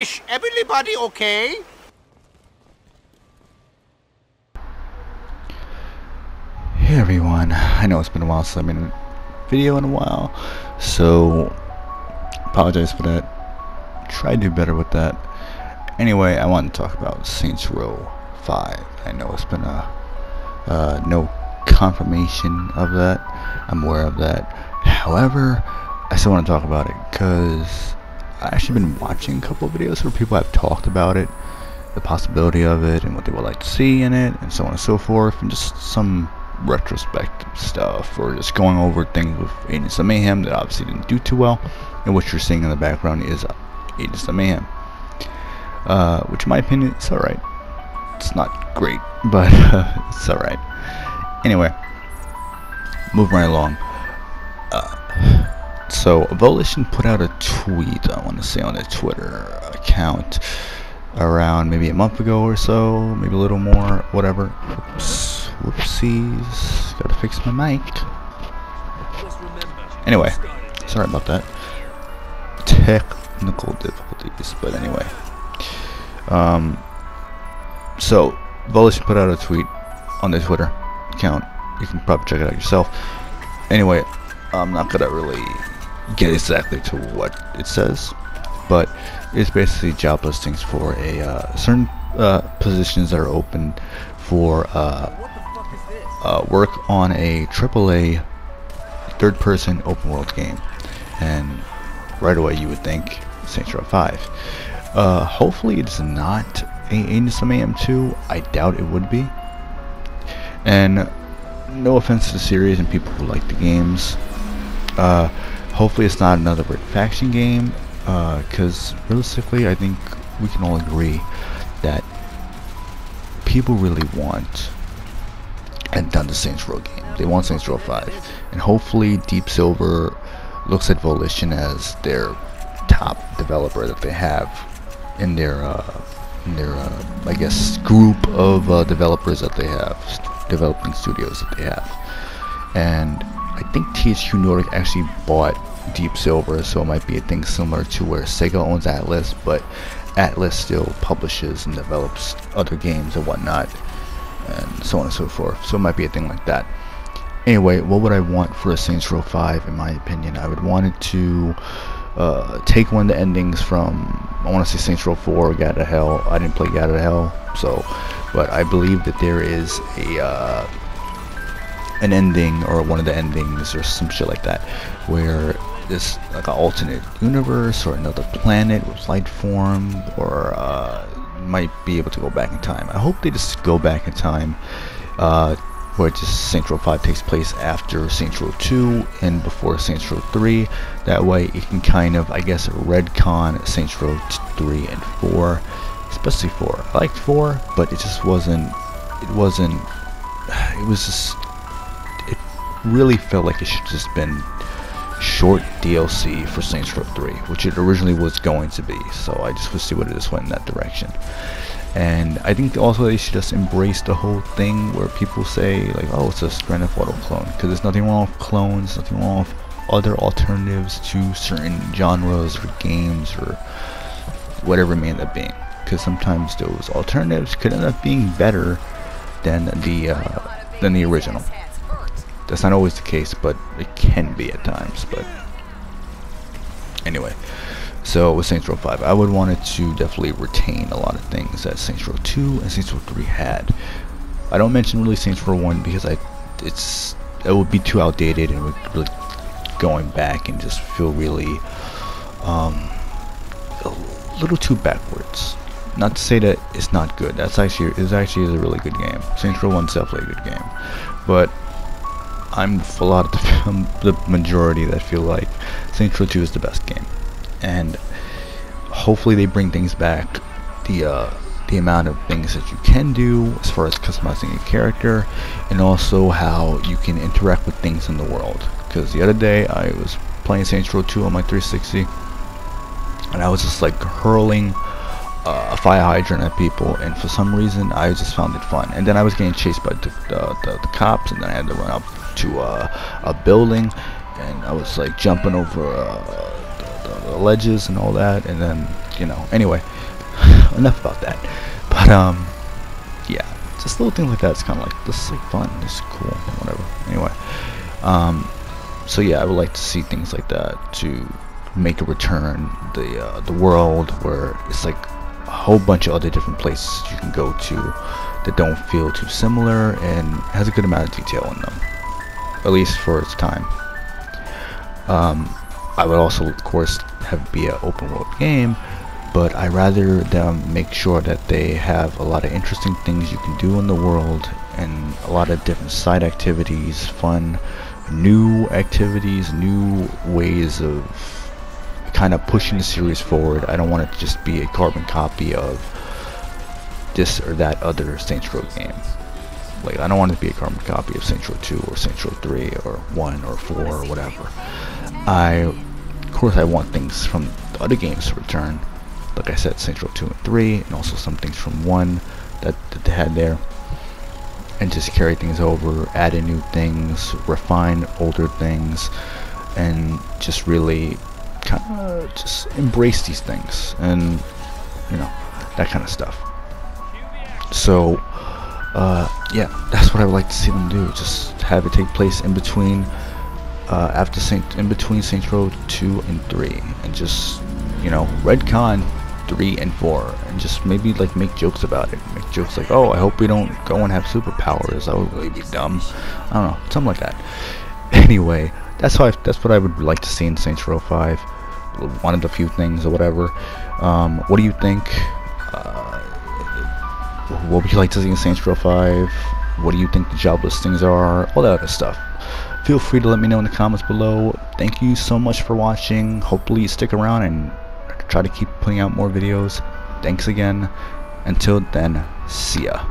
Is everybody okay? Hey everyone, I know it's been a while since I've made a video in a while, so apologize for that. Try to do better with that. Anyway, I want to talk about Saints Row 5. I know it's been no confirmation of that. I'm aware of that. However, I still want to talk about it because I've actually been watching a couple of videos where people have talked about it, the possibility of it, and what they would like to see in it, and so on and so forth, and just some retrospective stuff, or just going over things with Agents of Mayhem that obviously didn't do too well. And what you're seeing in the background is Agents of Mayhem, which in my opinion is alright. It's not great, but it's alright. Anyway, moving right along. So Volition put out a tweet, I want to say, on their Twitter account around maybe a month ago or so, maybe a little more, whatever. Oops, whoopsies, gotta fix my mic. Anyway, sorry about that. Technical difficulties, but anyway. So Volition put out a tweet on their Twitter account. You can probably check it out yourself. Anyway, I'm not gonna really get exactly to what it says, but it's basically job listings for a certain positions that are open for work on a AAA third-person open-world game. And right away you would think Saints Row 5. Hopefully it's not Agents of Mayhem 2. I doubt it would be. And no offense to the series and people who like the games. Hopefully it's not another Red Faction game, because realistically I think we can all agree that people really want and done the Saints Row game. They want Saints Row 5, and hopefully Deep Silver looks at Volition as their top developer that they have in their I guess group of developers that they have, developing studios that they have. And I think THQ Nordic actually bought Deep Silver, so it might be a thing similar to where Sega owns Atlas, but Atlas still publishes and develops other games and whatnot, and so on and so forth. So it might be a thing like that. Anyway, what would I want for a Saints Row 5? In my opinion, I would want it to take one of the endings from, I want to say Saints Row 4, Gat Out of Hell. I didn't play Gat Out of Hell, so, but I believe that there is a an ending, or one of the endings, or some shit like that, where this like an alternate universe or another planet with life form, or might be able to go back in time. I hope they just go back in time, where just Saints Row 5 takes place after Saints Row 2 and before Saints Row 3. That way it can kind of, I guess, redcon Saints Row 3 and 4, especially 4. I liked 4, but it just wasn't. It was just. Really felt like it should just been short DLC for Saints Row 3, which it originally was going to be. So I just wish they would have just went in that direction. And I think also they should just embrace the whole thing where people say like, oh, it's a Grand Theft Auto clone, because there's nothing wrong with clones, nothing wrong with other alternatives to certain genres or games or whatever it may end up being, because sometimes those alternatives could end up being better than the original. That's not always the case, but it can be at times. But anyway, so with Saints Row 5, I would want it to definitely retain a lot of things that Saints Row 2 and Saints Row 3 had. I don't mention really Saints Row 1 because it would be too outdated, and would really going back and just feel really a little too backwards. Not to say that it's not good. It's actually a really good game. Saints Row 1 is definitely a good game, but I'm a lot of the majority that feel like Saints Row 2 is the best game, and hopefully they bring things back. The amount of things that you can do as far as customizing your character, and also how you can interact with things in the world. Because the other day I was playing Saints Row 2 on my 360, and I was just like hurling a fire hydrant at people, and for some reason I just found it fun. And then I was getting chased by the cops, and then I had to run up to a building, and I was like jumping over the ledges and all that, and then you know. Anyway, enough about that. But yeah, just little things like that. It's kind of like, this is like fun, this is cool, whatever. Anyway, so yeah, I would like to see things like that to make a return. The world where it's like a whole bunch of other different places you can go to that don't feel too similar and has a good amount of detail in them, at least for its time. I would also, of course, have it be an open world game, but I rather them make sure that they have a lot of interesting things you can do in the world and a lot of different side activities, fun, new activities, new ways of kind of pushing the series forward. I don't want it to just be a carbon copy of this or that other Saints Row game. Like, I don't want it to be a carbon copy of Saints Row 2 or Saints Row 3 or 1 or 4 or whatever. Of course, I want things from the other games to return. Like I said, Saints Row 2 and 3, and also some things from 1 that they had there. And just carry things over, add in new things, refine older things, and just really kind of just embrace these things, and you know, that kind of stuff. So yeah, that's what I would like to see them do. Just have it take place in between in between Saints Row 2 and 3, and just, you know, retcon 3 and 4, and just maybe like make jokes about it. Make jokes like, oh, I hope we don't go and have superpowers. That would really be dumb. I don't know, something like that. Anyway, that's what I would like to see in Saints Row 5. One of the few things or whatever. What do you think? What would you like to see in Saints Row 5? What do you think the job listings are? All that other stuff. Feel free to let me know in the comments below. Thank you so much for watching. Hopefully you stick around and try to keep putting out more videos. Thanks again. Until then, see ya.